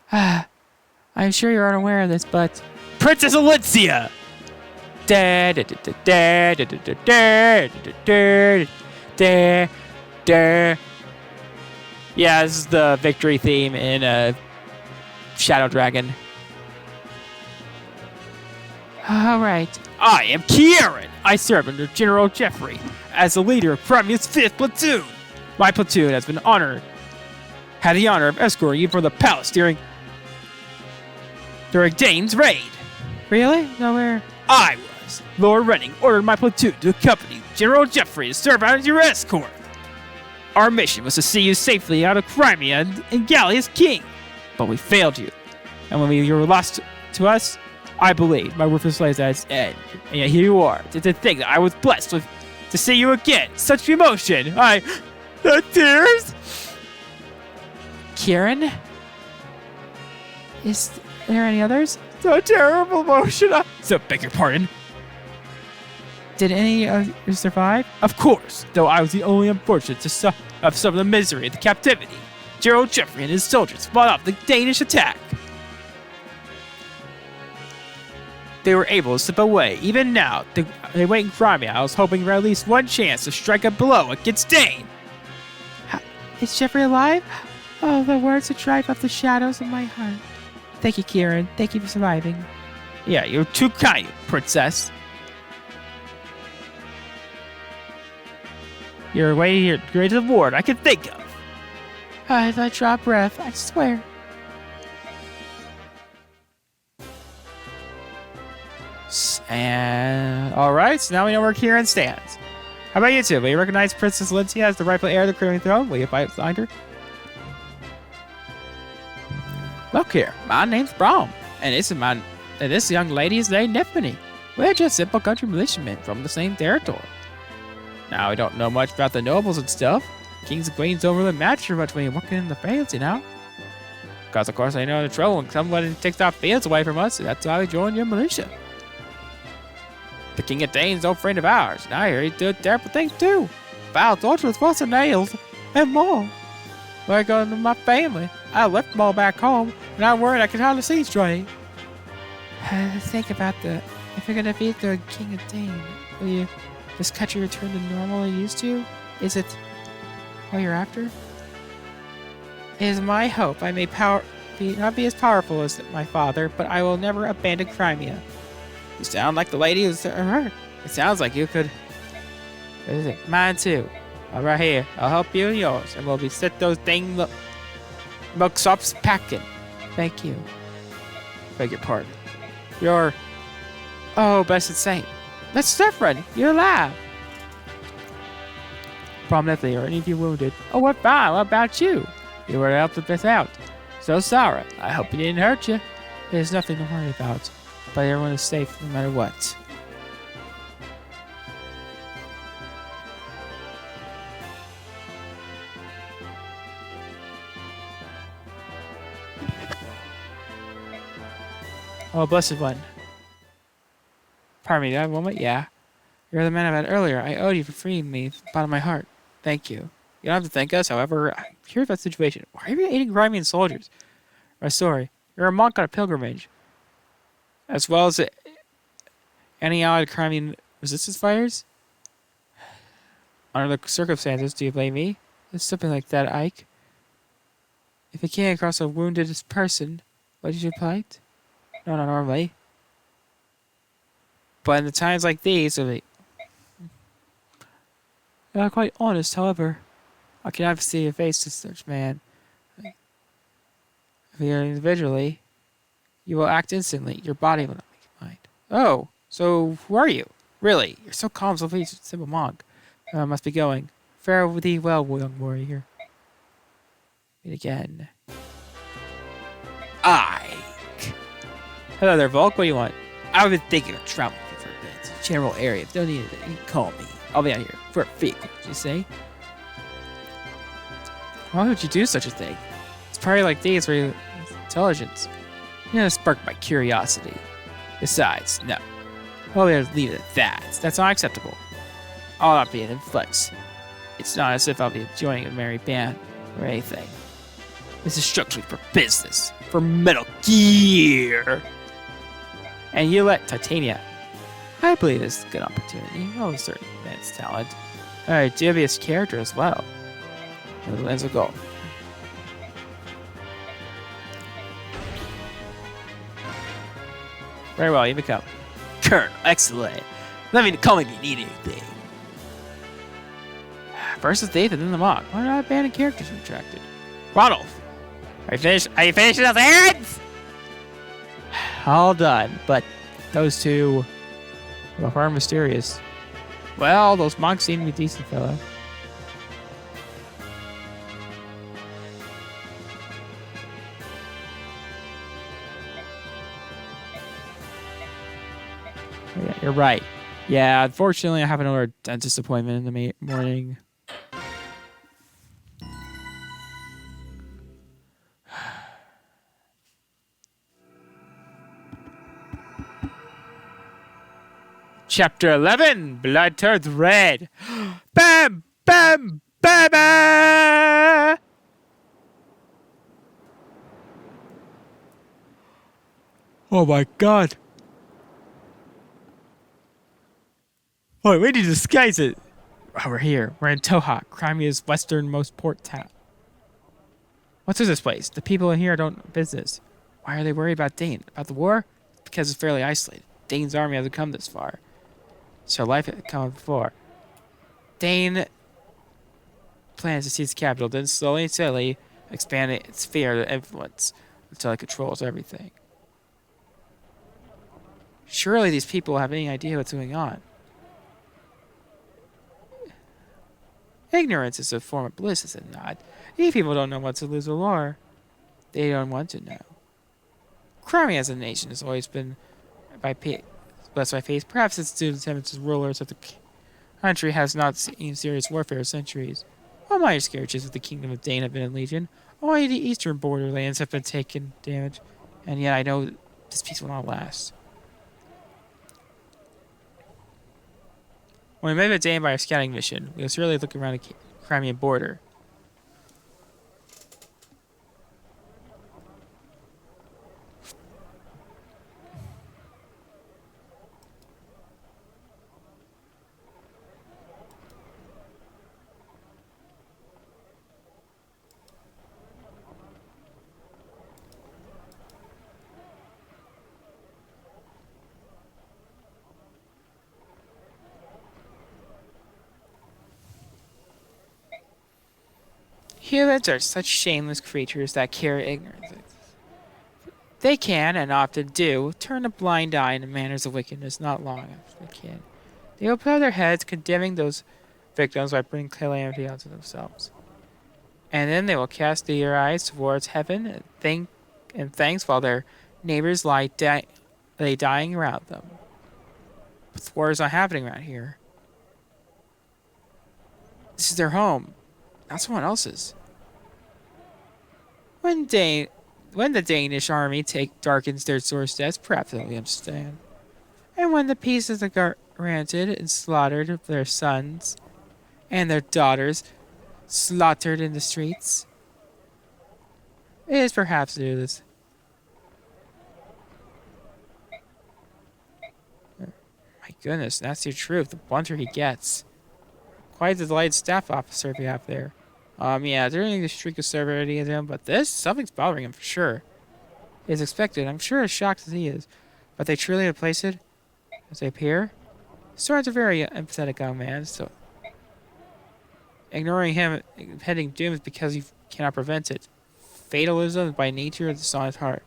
I'm sure you're unaware of this, but... Princess Alicia! Yeah, this is the victory theme in Shadow Dragon. All right. I am Kieran. I serve under General Jeffrey as the leader of Crimea's 5th Platoon. My platoon had the honor of escorting you from the palace during Dane's raid. Really? Nowhere. I was. Lord Renning ordered my platoon to accompany General Jeffrey to serve as your escort. Our mission was to see you safely out of Crimea and Gallia's king, but we failed you. And when you were lost to us, I believe my worthless life at its end. And yet here you are. To think that I was blessed to see you again. Such emotion. The tears. Kieran? Is there any others? So terrible emotion. So beg your pardon. Did any of you survive? Of course, though I was the only unfortunate to suffer some of the misery of the captivity. General Jeffrey and his soldiers fought off the Danish attack. They were able to slip away. Even now, they wait in Crimea. I was hoping for at least one chance to strike a blow against Dane. Is Jeffrey alive? Oh, the words that drive up the shadows of my heart. Thank you, Kieran. Thank you for surviving. Yeah, you're too kind, princess. You're way here, greatest award I can think of. As I draw breath, I swear. And all right, so now we know where Kieran stands. How about you two? Will you recognize Princess Lindsay as the rightful heir of the Crimean throne? Will you fight behind her? Look here, my name's Brom, and this young lady is named Nymphany. We're just simple country militiamen from the same territory. Now, we don't know much about the nobles and stuff. Kings and queens don't really matter much when you're working in the fields, you know? Because, of course, I know the trouble when somebody takes our fields away from us, and that's why we join your militia. The King of Dane's no friend of ours, and I hear he did terrible things too. Foul tortures, force and nails, and more. Where I go to my family, I left them all back home, and I'm worried I can hardly see straight. Think about that. If you're gonna beat the King of Dane, will you this country return to normal it used to? Is it what you're after? It is my hope I may not be as powerful as my father, but I will never abandon Crimea. You sound like the lady who's hurt. It sounds like you could. What is it? Mine too. All right here. I'll help you and yours, and we'll be set those dang milksops packing. Thank you. Beg your pardon. You're. Oh, blessed saint. Let's start running. You're alive. Prominently, are any of you wounded? Oh, what fine. What about you? You were to help us out. So sorry. I hope it didn't hurt you. There's nothing to worry about. But everyone is safe no matter what. Oh, blessed one. Pardon me, do I have a moment? Yeah. You're the man I met earlier. I owed you for freeing me from the bottom of my heart. Thank you. You don't have to thank us, however. I'm curious about the situation. Why are you aiding Crimean soldiers? Oh, sorry. You're a monk on a pilgrimage. As well as any allied Crimean resistance fighters? Under the circumstances, do you blame me? It's something like that, Ike. If you came across a wounded person, what did you plight? No, not normally. But in the times like these, you're quite honest, however. I cannot see your face to such man. If you're individually, you will act instantly. Your body will not make you mind. Oh, so who are you? Really? You're so calm, so please, simple monk. I must be going. Fare with thee well, young warrior. Meet again. Ike. Hello there, Volk. What do you want? I've been thinking of traveling for a bit. General area. If you don't need it, you can call me. I'll be out here for a fee. What did you say? Why would you do such a thing? It's probably like these where you intelligence. You're gonna spark my curiosity. Besides, no. Well, we'll leave it at that. That's not acceptable. I'll not be an inflex. It's not as if I'll be joining a merry band or anything. This is strictly for business. For Metal Gear. And you let Titania. I believe this is a good opportunity. Oh, a certain man's talent. Alright, dubious character as well. The lens of gold. Very well, you become Colonel. Excellent. Let me call me if you need anything. First is Dave and then the mock. Why not abandon characters retracted? Ronald! Are you finished? Are you finished with those errands? All done, but those two were far mysterious. Well, those monks seem to be decent, fellow. Yeah, you're right. Yeah, unfortunately, I have another dentist appointment in the morning. Chapter 11, Blood Turns Red. Bam! Bam! Bam! Bam! Oh my god. Wait, we need to disguise it. Oh, we're here. We're in Toha, Crimea's westernmost port town. What's this place? The people in here don't business. Why are they worried about Dane? About the war? Because it's fairly isolated. Dane's army hasn't come this far. So life had come before. Dane plans to seize the capital, then slowly and steadily expand its sphere of influence until it controls everything. Surely these people have any idea what's going on. Ignorance is a form of bliss, is it not? These people don't know what to lose or lore. They don't want to know. Crime as a nation has always been blessed by peace. Perhaps it's due to the temperature rulers of the country has not seen serious warfare in centuries. All minor skirmishes of the kingdom of Dane have been in legion. Only the eastern borderlands have been taken damage, and yet I know this peace will not last. When we met with Dane by our scouting mission, we was really looking around the Crimean border. Humans are such shameless creatures that carry ignorance. They can, and often do, turn a blind eye in the manners of wickedness not long after they can. They will bow their heads, condemning those victims by bringing calamity onto themselves. And then they will cast their eyes towards heaven and thanks while their neighbors lay dying around them. But war is not happening around here. This is their home, not someone else's. When the Danish army darkens their doorsteps, perhaps they'll understand. And when the pieces are granted and slaughtered their sons and their daughters slaughtered in the streets, it is perhaps due to this. My goodness, that's the truth. The blunter he gets. Quite the delayed staff officer we have there. Yeah, during the streak of severity of him, but something's bothering him for sure. It is expected. I'm sure as shocked as he is. But they truly replace it as they appear. Soren's a very empathetic young man, so ignoring him impending doom is because you cannot prevent it. Fatalism is by nature of the son's heart.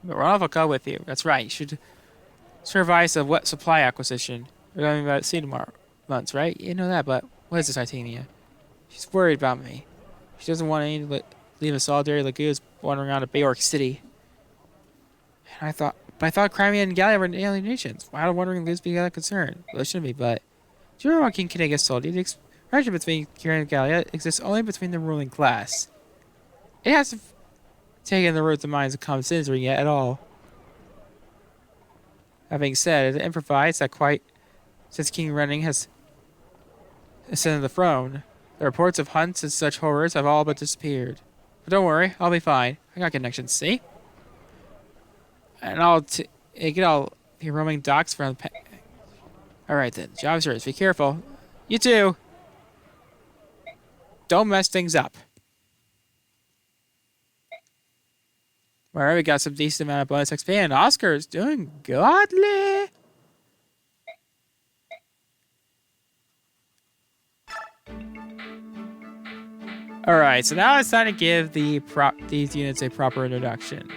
But Ronald will go with you. That's right. You should supervise the wet supply acquisition. We're going to see tomorrow months, right? You know that, but what is this, Titania? She's worried about me. She doesn't want any to leave a solitary lagoons wandering around a Bayork city. And I thought Crimea and Gallia were alien nations. Why would wandering lagoons be a concern? Well, it shouldn't be, but do you remember what King Canegas told you? The expression between Crimea and Gallia exists only between the ruling class. It hasn't taken the root of minds of common citizenry yet at all. That being said, it improvised that quite since King Renning has ascended the throne, the reports of hunts and such horrors have all but disappeared. But don't worry, I'll be fine. I got connections, see? And I'll get all the roaming docks from the Alright then, job's yours. Be careful. You too. Don't mess things up. Alright, we got some decent amount of bonus XP, and Oscar's doing godly. Alright, so now it's time to give these units a proper introduction.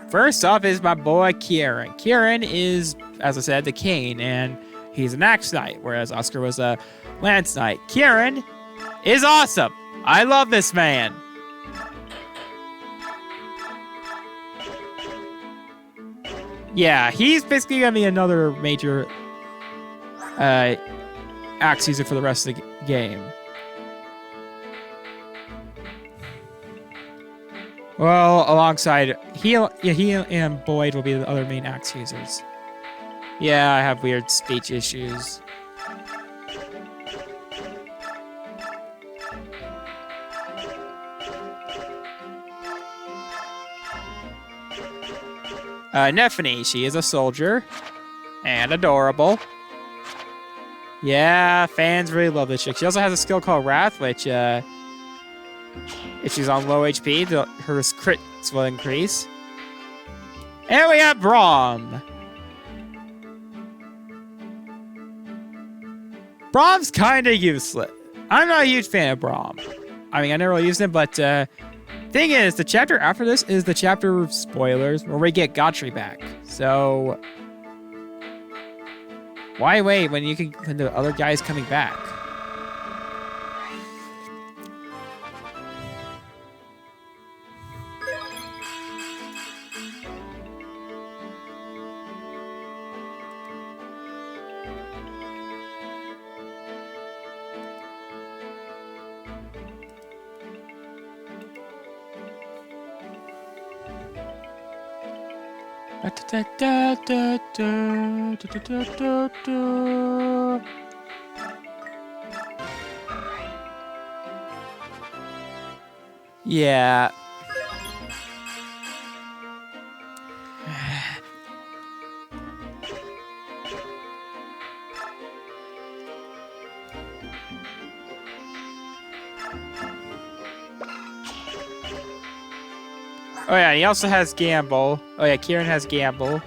First off is my boy Kieran. Kieran is, as I said, the Cane, and he's an Axe Knight, whereas Oscar was a Lance Knight. Kieran is awesome. I love this man. Yeah, he's basically gonna be another major axe user for the rest of the game. Well, alongside he and Boyd will be the other main axe users. Yeah, I have weird speech issues. Nephany, she is a soldier and adorable. Yeah, fans really love this chick. She also has a skill called Wrath, which if she's on low HP, her crits will increase. And we have Braum. Braum's kind of useless. I'm not a huge fan of Braum. I mean, I never really used it, but thing is, the chapter after this is the chapter of spoilers where we get Gotri back. So why wait when the other guy's coming back? Yeah. Oh yeah, he also has Gamble. Oh yeah, Kieran has Gamble.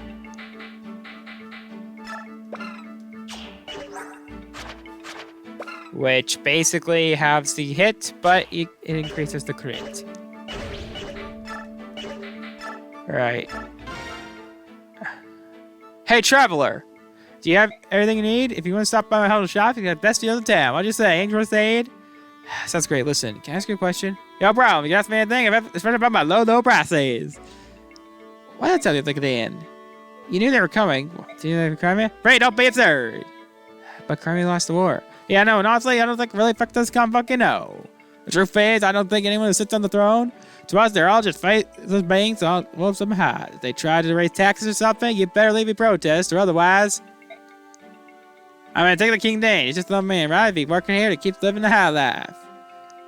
Which basically halves the hit, but it increases the crit. Alright. Hey, Traveler! Do you have everything you need? If you want to stop by my house shop, you got the best deal in town. What'd you say? Angel First Aid? Sounds great. Listen, can I ask you a question? Yo, bro, you can ask me anything, especially about my low prices. What did I tell you at the end? You knew they were coming. Do you know they were coming? Great, don't be absurd. But Crimea lost the war. Yeah, no, and honestly, I don't think really fuck this fucking no. The truth is, I don't think anyone who sits on the throne, to us, they're all just faceless beings on wolves some hide. If they try to raise taxes or something, you better leave me protest, or otherwise... I mean, take the King Dane. He's just another man, right? He's working here to keep living the high life.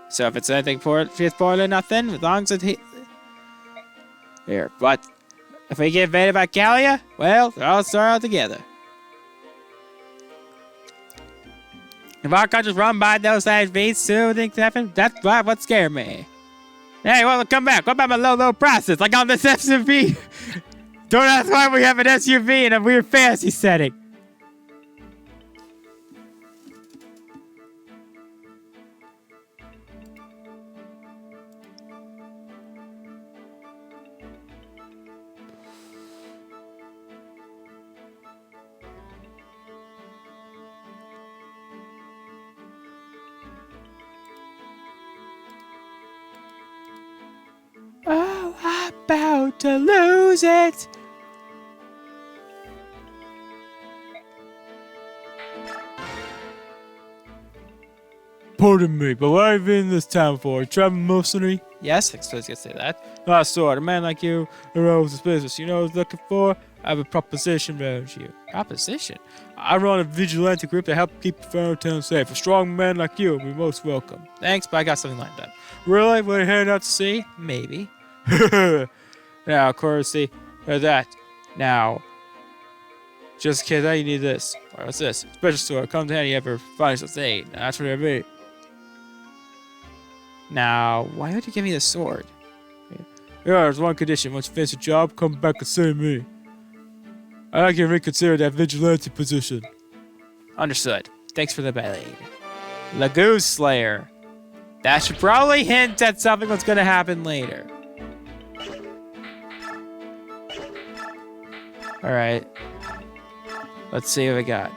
So if it's anything poorly, nothing, as long as it's here. But if we get invaded by Gallia, well, they're all sorted together. If I could just run by those size beats, too, things happen, that's what scared me. Hey, well, come back. What about my low prices? Like on this SUV? Don't ask why we have an SUV in a weird fantasy setting. Oh, I'm about to lose it. Pardon me, but what have you been in this town for? Traveling mercenary? Yes, I suppose you could say that. Not sort. A man like you who owns this business. You know what I was looking for? I have a proposition about you. Proposition? I run a vigilante group to help keep the Pharaoh town safe. A strong man like you will be most welcome. Thanks, but I got something lined up. Really? What are you heading out to see? Maybe. Now, of course, see, there's that. Now, just in case you need this. Or what's this? Special store. Comes in handy ever find something. Hey, that's what I mean. Now, why would you give me the sword? Yeah, there's one condition. Once you finish the job, come back and see me. I'd like you to reconsider that vigilante position. Understood. Thanks for the blade. Lagoon Slayer. That should probably hint at something that's going to happen later. Alright. Let's see what we got.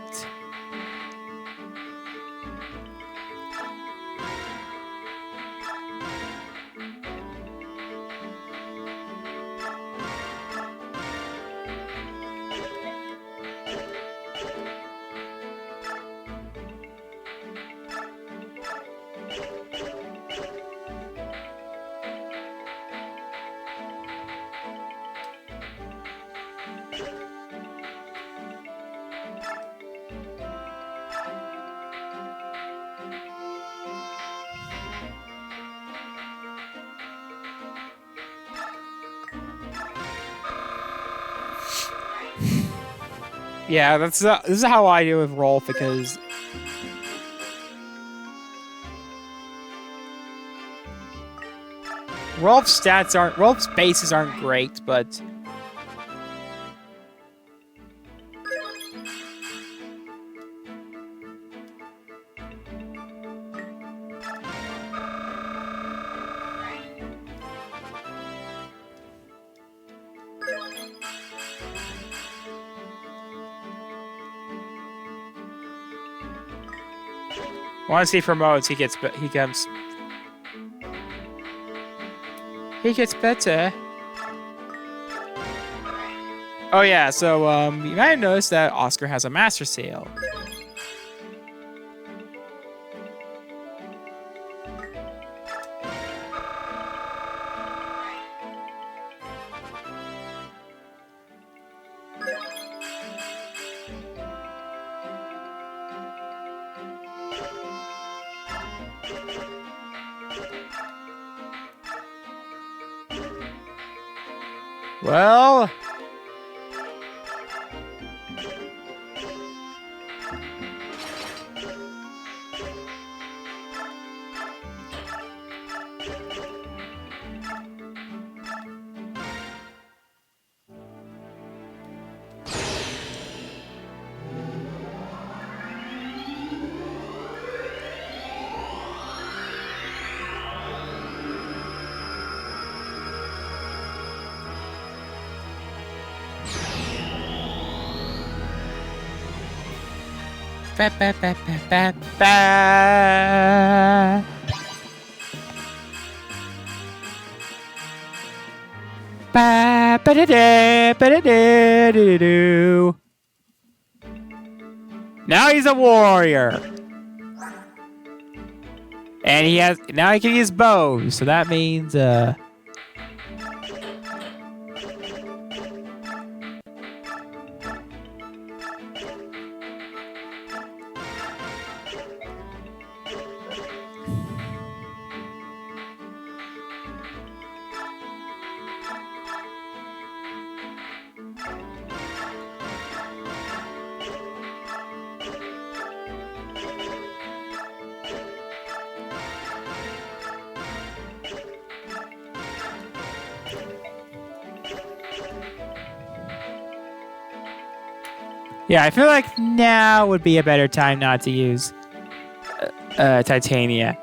Yeah, this is how I do with Rolf, because Rolf's bases aren't great, but Once he promotes, he gets better. Oh yeah, so you might have noticed that Oscar has a master sale. Well, ba ba ba ba ba ba. Ba ba da da ba da da do do. Now he's a warrior, and now he can use bows. So that means yeah, I feel like now would be a better time not to use Titania.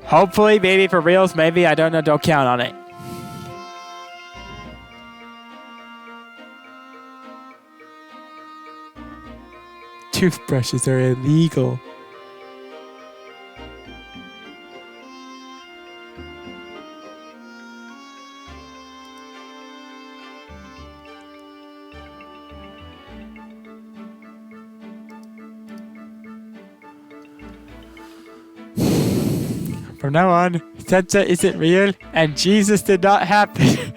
Hopefully, maybe for reals, maybe, I don't know, don't count on it. Toothbrushes are illegal. From now on, Santa isn't real, and Jesus did not happen.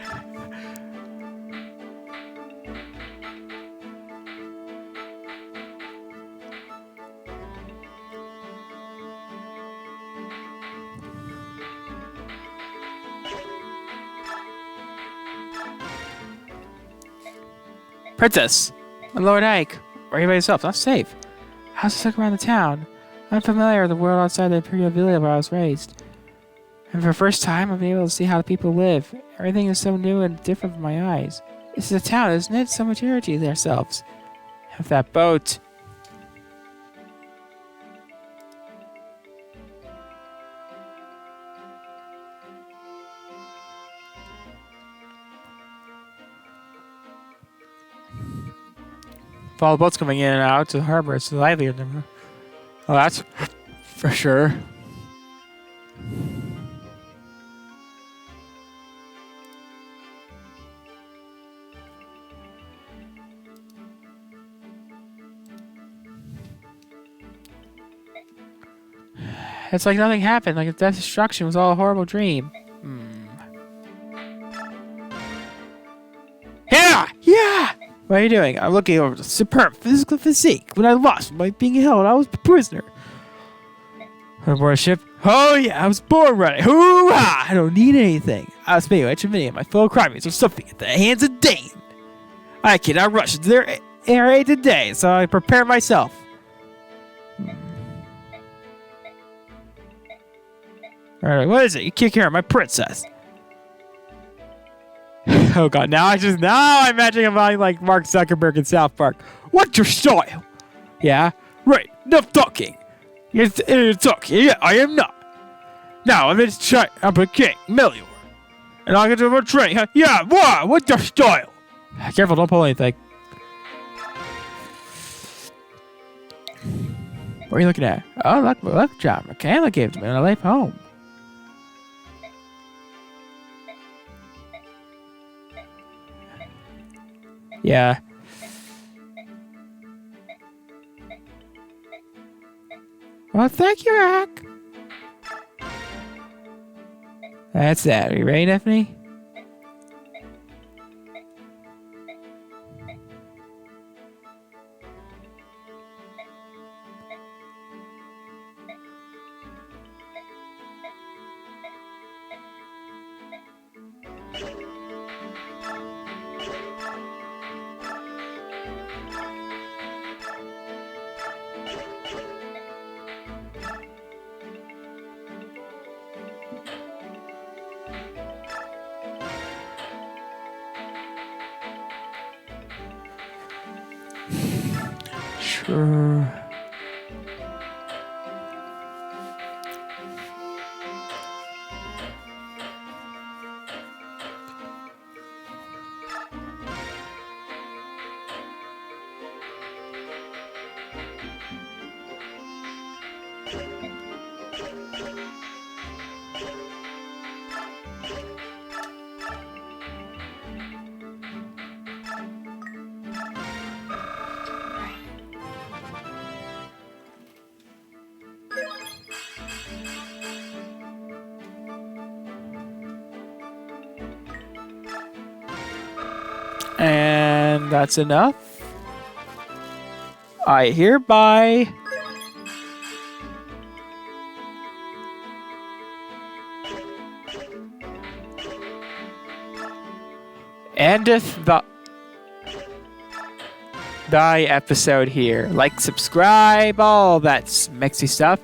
Princess! My Lord Ike, where are you by yourself? Not safe. How's this look around the town? I'm familiar with the world outside the Imperial Villa where I was raised. And for the first time, I've been able to see how the people live. Everything is so new and different from my eyes. This is a town, isn't it? So much energy to ourselves. Have that boat. All the boats coming in and out to the harbor. It's livelier than ever. Oh, that's for sure. It's like nothing happened. Like that destruction was all a horrible dream. Yeah! Yeah! What are you doing? I'm looking over the superb physical physique. When I lost by being held, I was a prisoner. On board a ship? Oh yeah, I was born ready. Hoo-ha! I don't need anything. I was made by many of my fellow crime's or something at the hands of Dane. I cannot rush into their area today, so I prepare myself. Alright, what is it? You kick here, my princess. Oh god, now I'm imagining him like Mark Zuckerberg in South Park. What's your style? Yeah? Right, enough talking. You're talking, yeah, I am not. Now I'm a king, Melior. And I'll get to a training, huh? Yeah, what? What's your style? Careful, don't pull anything. What are you looking at? Oh, look, John. Michaela gave to me when I left home. Yeah. Well, thank you, Rock. That's that. Are you ready, Daphne? Sure. And that's enough. I hereby endeth thy episode here. Like, subscribe, all that mixy stuff.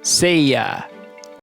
See ya.